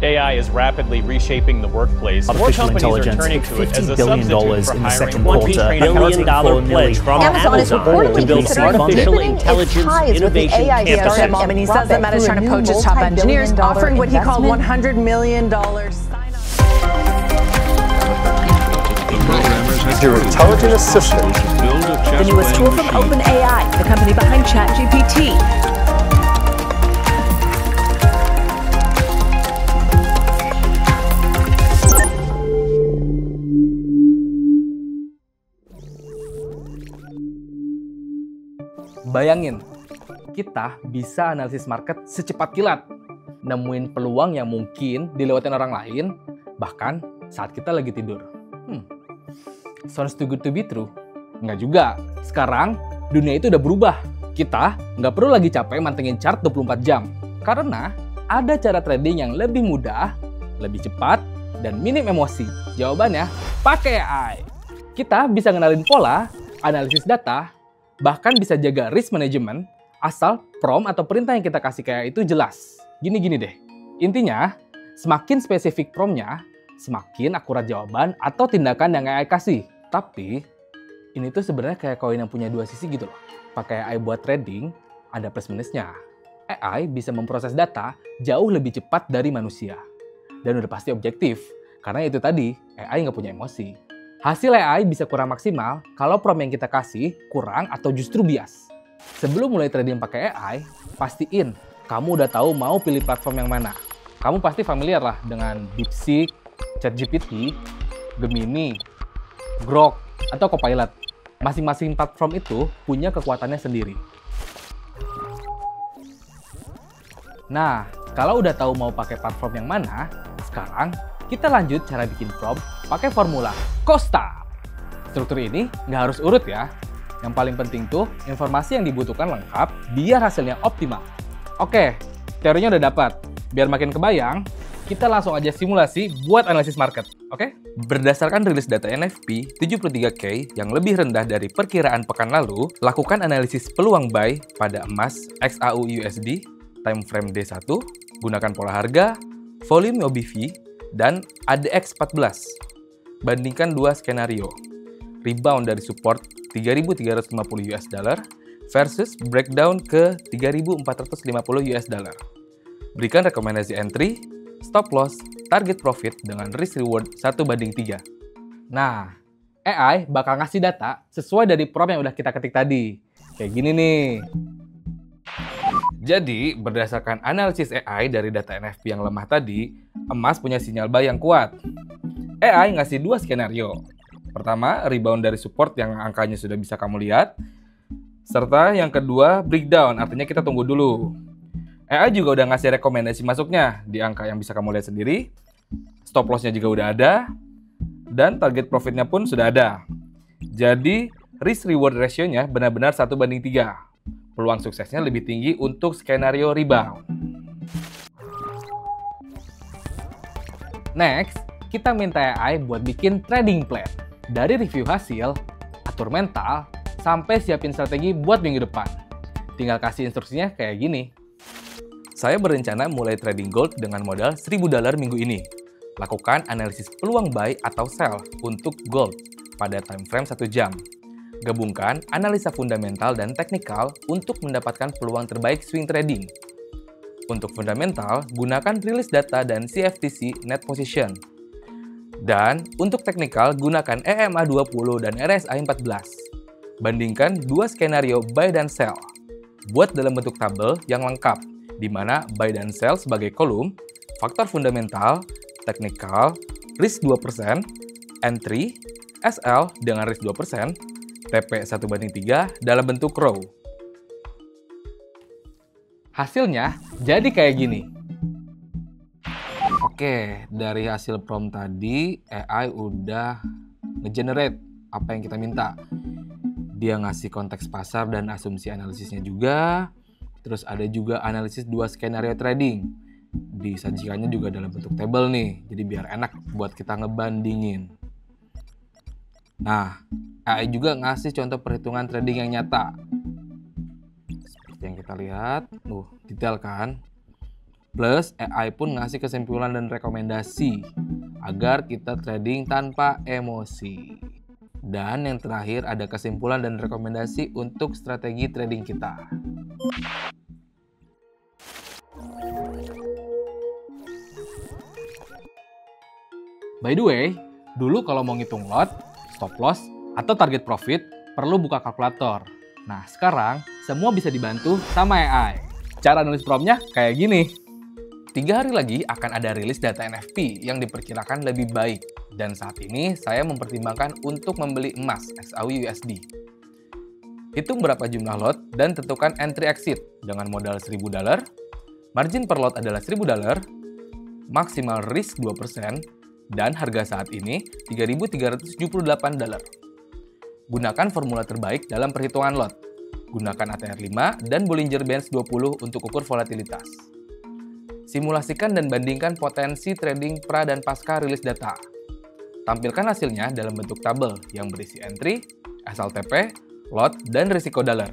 AI is rapidly reshaping the workplace. More Artificial companies are intelligence turning hit to it as a $50 billion substitute for in the hiring second one quarter, trained accounting $1 for pledge nearly from Amazon is reportedly to build considering artificial funding its intelligence ties with the innovation AI campuses. startup And he says that Meta is trying to poach its top engineers, offering what he called $100 million sign-on. Your intelligent assistant. The newest tool from OpenAI, the company behind ChatGPT. Bayangin, kita bisa analisis market secepat kilat, nemuin peluang yang mungkin dilewatin orang lain, bahkan saat kita lagi tidur. Sounds too good to be true. Nggak juga. Sekarang, dunia itu udah berubah. Kita nggak perlu lagi capek mantengin chart 24 jam. Karena ada cara trading yang lebih mudah, lebih cepat, dan minim emosi. Jawabannya, pakai AI. Kita bisa ngenalin pola, analisis data, bahkan bisa jaga risk management, asal prompt atau perintah yang kita kasih kayak itu jelas. Gini-gini deh. Intinya, semakin spesifik promptnya, semakin akurat jawaban atau tindakan yang AI kasih. Tapi, ini tuh sebenarnya kayak koin yang punya dua sisi gitu loh. Pakai AI buat trading, ada plus minusnya. AI bisa memproses data jauh lebih cepat dari manusia. Dan udah pasti objektif, karena itu tadi, AI nggak punya emosi. Hasil AI bisa kurang maksimal kalau prompt yang kita kasih kurang atau justru bias. Sebelum mulai trading pakai AI, pastiin kamu udah tahu mau pilih platform yang mana. Kamu pasti familiar lah dengan DeepSeek, ChatGPT, Gemini, Grok, atau Copilot. Masing-masing platform itu punya kekuatannya sendiri. Nah, kalau udah tahu mau pakai platform yang mana, sekarang kita lanjut cara bikin prompt pakai formula Costa. Struktur ini nggak harus urut ya. Yang paling penting tuh informasi yang dibutuhkan lengkap biar hasilnya optimal. Oke, teorinya udah dapat. Biar makin kebayang, kita langsung aja simulasi buat analisis market, oke? Berdasarkan rilis data NFP 73K yang lebih rendah dari perkiraan pekan lalu, lakukan analisis peluang buy pada emas XAU USD, time frame D1, gunakan pola harga, volume OBV, dan ADX 14. Bandingkan dua skenario. Rebound dari support 3.350 US dollar versus breakdown ke 3.450 US dollar. Berikan rekomendasi entry, stop loss, target profit dengan risk reward 1:3. Nah, AI bakal ngasih data sesuai dari prompt yang udah kita ketik tadi. Kayak gini nih. Jadi, berdasarkan analisis AI dari data NFP yang lemah tadi, emas punya sinyal buy yang kuat. AI ngasih dua skenario. Pertama, rebound dari support yang angkanya sudah bisa kamu lihat. Serta yang kedua, breakdown, artinya kita tunggu dulu. AI juga udah ngasih rekomendasi masuknya di angka yang bisa kamu lihat sendiri. Stop loss-nya juga udah ada. Dan target profit-nya pun sudah ada. Jadi, risk-reward ratio-nya benar-benar 1:3. Peluang suksesnya lebih tinggi untuk skenario rebound. Next, kita minta AI buat bikin trading plan. Dari review hasil, atur mental, sampai siapin strategi buat minggu depan. Tinggal kasih instruksinya kayak gini. Saya berencana mulai trading gold dengan modal $1.000 minggu ini. Lakukan analisis peluang buy atau sell untuk gold pada time frame 1 jam. Gabungkan analisa fundamental dan teknikal untuk mendapatkan peluang terbaik swing trading. Untuk fundamental, gunakan rilis data dan CFTC net position. Dan untuk teknikal, gunakan EMA 20 dan RSI 14. Bandingkan dua skenario buy dan sell. Buat dalam bentuk tabel yang lengkap, di mana buy dan sell sebagai kolom, faktor fundamental, teknikal, risk 2%, entry, SL dengan risk 2%, TP 1:3 dalam bentuk row. Hasilnya jadi kayak gini. Oke, dari hasil prompt tadi, AI udah nge-generate apa yang kita minta. Dia ngasih konteks pasar dan asumsi analisisnya juga. Terus ada juga analisis dua skenario trading. Disajikannya juga dalam bentuk tabel nih, jadi biar enak buat kita ngebandingin. Nah, AI juga ngasih contoh perhitungan trading yang nyata. Seperti yang kita lihat, detail kan? Plus AI pun ngasih kesimpulan dan rekomendasi agar kita trading tanpa emosi. Dan yang terakhir ada kesimpulan dan rekomendasi untuk strategi trading kita. By the way, dulu kalau mau ngitung lot, stop loss, atau target profit, perlu buka kalkulator. Nah, sekarang semua bisa dibantu sama AI. Cara nulis prompt-nya kayak gini. 3 hari lagi akan ada rilis data NFP yang diperkirakan lebih baik. Dan saat ini saya mempertimbangkan untuk membeli emas XAU USD. Hitung berapa jumlah lot dan tentukan entry exit dengan modal $1.000, margin per lot adalah $1.000, maksimal risk 2%, dan harga saat ini $3.378. Gunakan formula terbaik dalam perhitungan lot. Gunakan ATR 5 dan Bollinger Bands 20 untuk ukur volatilitas. Simulasikan dan bandingkan potensi trading pra dan pasca rilis data. Tampilkan hasilnya dalam bentuk tabel yang berisi entry, SLTP, lot, dan risiko dollar.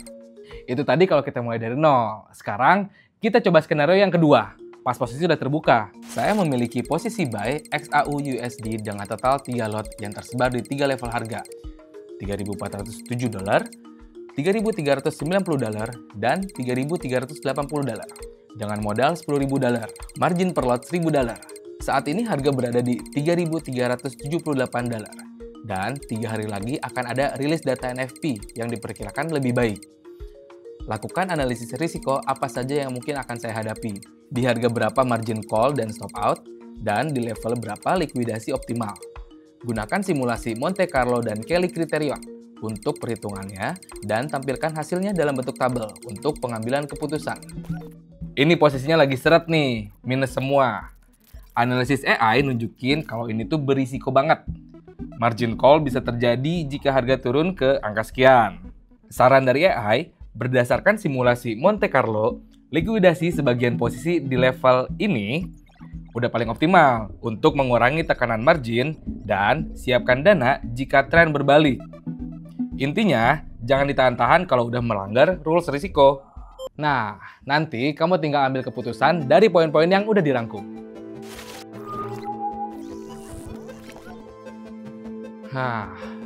Itu tadi kalau kita mulai dari nol. Sekarang kita coba skenario yang kedua. Pas posisi sudah terbuka, saya memiliki posisi buy XAU USD dengan total 3 lot yang tersebar di 3 level harga. $3.407, $3.390, dan $3.380 dengan modal $10.000, margin per lot $1.000. Saat ini harga berada di $3.378 dan 3 hari lagi akan ada rilis data NFP yang diperkirakan lebih baik. Lakukan analisis risiko apa saja yang mungkin akan saya hadapi, di harga berapa margin call dan stop out, dan di level berapa likuidasi optimal. Gunakan simulasi Monte Carlo dan Kelly Criterion untuk perhitungannya dan tampilkan hasilnya dalam bentuk tabel untuk pengambilan keputusan. Ini posisinya lagi seret nih, minus semua. Analisis AI nunjukin kalau ini tuh berisiko banget. Margin call bisa terjadi jika harga turun ke angka sekian. Saran dari AI, berdasarkan simulasi Monte Carlo, likuidasi sebagian posisi di level ini udah paling optimal untuk mengurangi tekanan margin dan siapkan dana jika tren berbalik. Intinya, jangan ditahan-tahan kalau udah melanggar rules risiko. Nah, nanti kamu tinggal ambil keputusan dari poin-poin yang udah dirangkum.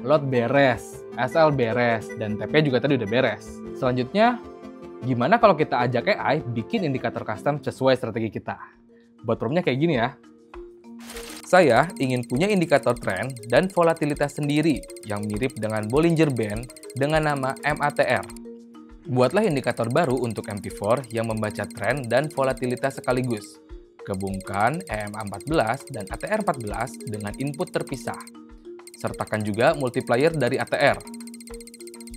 Lot beres, SL beres, dan TP juga tadi udah beres. Selanjutnya, gimana kalau kita ajak AI bikin indikator custom sesuai strategi kita? Buat prompt-nya kayak gini ya. Saya ingin punya indikator tren dan volatilitas sendiri yang mirip dengan Bollinger Band dengan nama MATR. Buatlah indikator baru untuk MT4 yang membaca tren dan volatilitas sekaligus. Gabungkan EMA14 dan ATR14 dengan input terpisah. Sertakan juga multiplier dari ATR.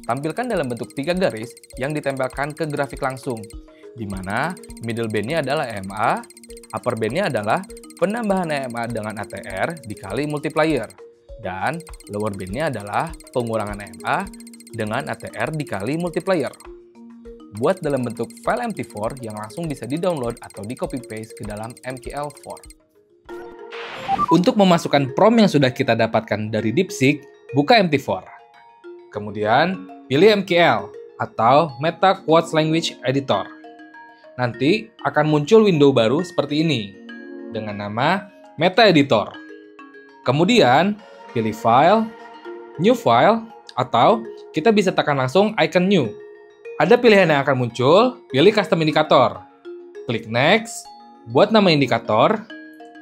Tampilkan dalam bentuk 3 garis yang ditempelkan ke grafik langsung, di mana middle band-nya adalah EMA, upper band-nya adalah penambahan EMA dengan ATR dikali multiplier, dan lower band-nya adalah pengurangan EMA dengan ATR dikali multiplier. Buat dalam bentuk file MT4 yang langsung bisa di-download atau di-copy-paste ke dalam MKL4. Untuk memasukkan prompt yang sudah kita dapatkan dari DeepSeek, buka MT4. Kemudian, pilih MKL atau Meta Quotes Language Editor. Nanti akan muncul window baru seperti ini, dengan nama Meta Editor. Kemudian, pilih File, New File, atau kita bisa tekan langsung icon New. Ada pilihan yang akan muncul, pilih Custom Indicator. Klik Next, buat nama indikator,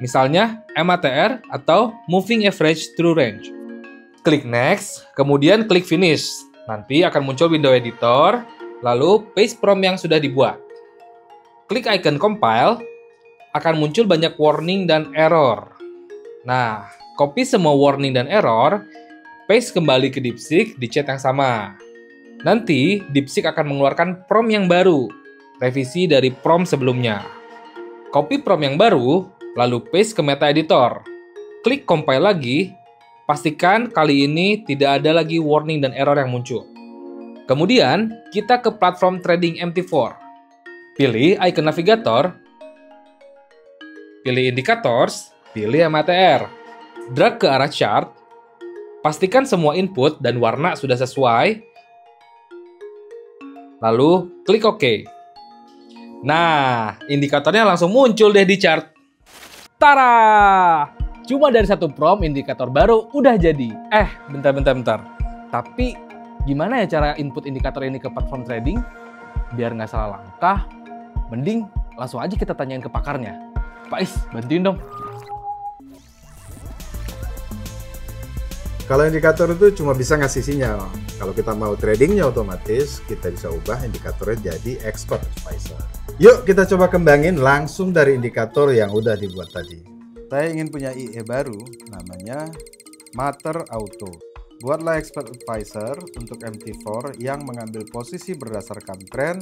misalnya MATR atau Moving Average True Range. Klik Next, kemudian klik Finish. Nanti akan muncul window editor, lalu paste prompt yang sudah dibuat. Klik icon Compile, akan muncul banyak warning dan error. Nah, copy semua warning dan error, paste kembali ke DeepSeek di chat yang sama. Nanti, DeepSeek akan mengeluarkan prompt yang baru, revisi dari prompt sebelumnya. Copy prompt yang baru, lalu paste ke Meta Editor. Klik Compile lagi, pastikan kali ini tidak ada lagi warning dan error yang muncul. Kemudian, kita ke platform trading MT4. Pilih icon navigator, pilih Indicators, pilih MATR. Drag ke arah chart, pastikan semua input dan warna sudah sesuai, lalu klik OK. Nah, indikatornya langsung muncul deh di chart. Tara! Cuma dari satu prompt indikator baru udah jadi. Bentar. Tapi gimana ya cara input indikator ini ke platform trading? Biar nggak salah langkah, mending langsung aja kita tanyain ke pakarnya. Pak Is, bantuin dong. Kalau indikator itu cuma bisa ngasih sinyal. Kalau kita mau tradingnya otomatis, kita bisa ubah indikatornya jadi expert advisor. Yuk kita coba kembangin langsung dari indikator yang udah dibuat tadi. Saya ingin punya IE baru, namanya Matter Auto. Buatlah expert advisor untuk MT4 yang mengambil posisi berdasarkan tren,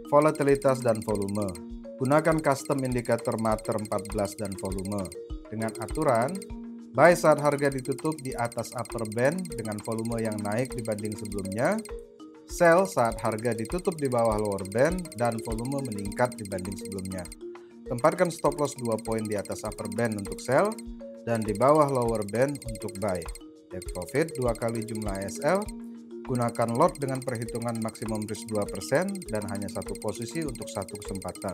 volatilitas, dan volume. Gunakan custom indikator Matter 14 dan volume. Dengan aturan, buy saat harga ditutup di atas upper band dengan volume yang naik dibanding sebelumnya. Sell saat harga ditutup di bawah lower band dan volume meningkat dibanding sebelumnya. Tempatkan stop loss 2 poin di atas upper band untuk sell dan di bawah lower band untuk buy. Take profit 2 kali jumlah SL. Gunakan lot dengan perhitungan maksimum risk 2% dan hanya satu posisi untuk satu kesempatan.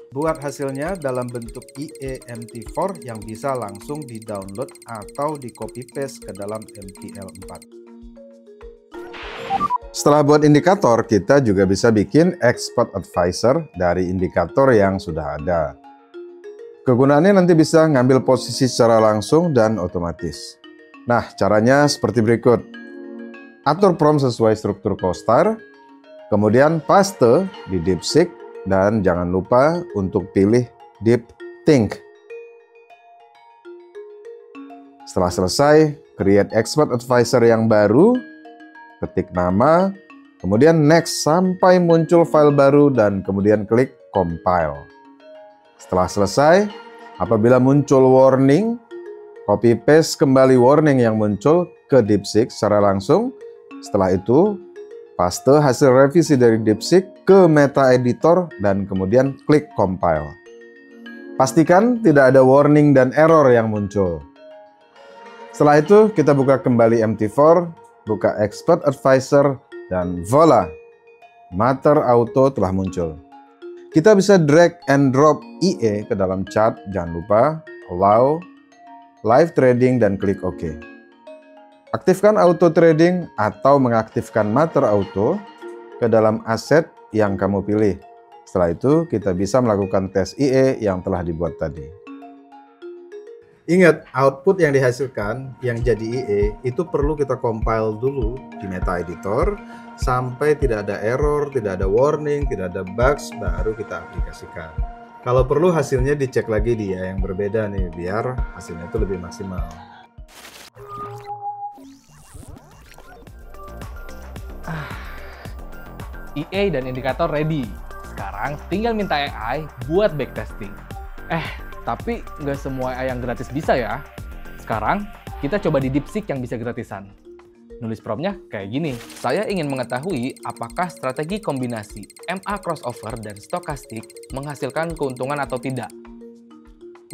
Buat hasilnya dalam bentuk IEMT4 yang bisa langsung di-download atau di-copy-paste ke dalam MTL4. Setelah buat indikator, kita juga bisa bikin expert advisor dari indikator yang sudah ada. Kegunaannya nanti bisa ngambil posisi secara langsung dan otomatis. Nah, caranya seperti berikut. Atur prompt sesuai struktur CoStar, kemudian paste di DeepSeek, dan jangan lupa untuk pilih Deep Think. Setelah selesai, create expert advisor yang baru, ketik nama, kemudian next sampai muncul file baru dan kemudian klik compile. Setelah selesai, apabila muncul warning, copy paste kembali warning yang muncul ke DeepSeek secara langsung. Setelah itu, paste hasil revisi dari DeepSeek ke meta editor dan kemudian klik compile. Pastikan tidak ada warning dan error yang muncul. Setelah itu, kita buka kembali MT4, buka expert advisor, dan voila, Matter Auto telah muncul. Kita bisa drag and drop IE ke dalam chart, jangan lupa allow, live trading, dan klik OK. Aktifkan auto trading atau mengaktifkan Matter Auto ke dalam aset yang kamu pilih. Setelah itu, kita bisa melakukan tes IE yang telah dibuat tadi. Ingat, output yang dihasilkan, yang jadi IE, itu perlu kita compile dulu di meta editor, sampai tidak ada error, tidak ada warning, tidak ada bugs, baru kita aplikasikan. Kalau perlu hasilnya dicek lagi di IE yang berbeda nih, biar hasilnya itu lebih maksimal. IE dan indikator ready. Sekarang tinggal minta AI buat backtesting. Tapi nggak semua AI yang gratis bisa ya. Sekarang kita coba di DeepSeek yang bisa gratisan. Nulis promptnya kayak gini. Saya ingin mengetahui apakah strategi kombinasi MA crossover dan stokastik menghasilkan keuntungan atau tidak.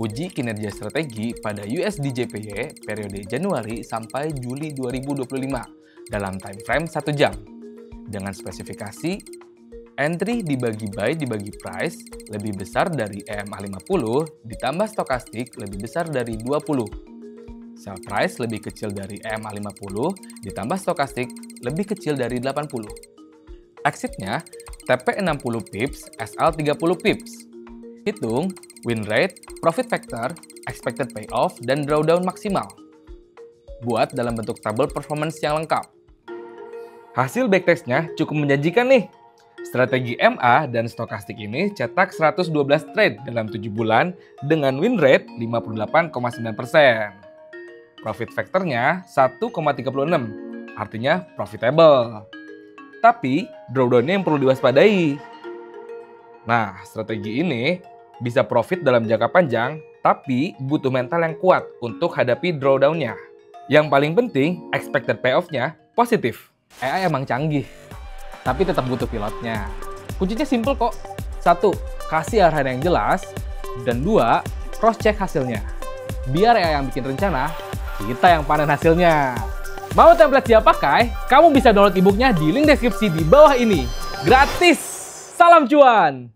Uji kinerja strategi pada USD/JPY periode Januari sampai Juli 2025 dalam time frame 1 jam. Dengan spesifikasi, entry dibagi buy dibagi price lebih besar dari EMA50 ditambah stokastik lebih besar dari 20. Sell price lebih kecil dari EMA50 ditambah stokastik lebih kecil dari 80. Exitnya TP 60 pips, SL 30 pips. Hitung win rate, profit factor, expected payoff, dan drawdown maksimal. Buat dalam bentuk tabel performance yang lengkap. Hasil backtestnya cukup menjanjikan nih. Strategi MA dan stokastik ini cetak 112 trade dalam 7 bulan dengan win rate 58,9%. Profit factornya 1,36, artinya profitable. Tapi drawdownnya yang perlu diwaspadai. Nah, strategi ini bisa profit dalam jangka panjang, tapi butuh mental yang kuat untuk hadapi drawdownnya. Yang paling penting, expected payoff-nya positif. AI emang canggih, tapi tetap butuh pilotnya. Kuncinya simple kok. 1. Kasih arahan yang jelas. Dan 2. Cross-check hasilnya. Biar AI yang bikin rencana, kita yang panen hasilnya. Mau template siap pakai? Kamu bisa download e-booknya di link deskripsi di bawah ini. Gratis! Salam cuan!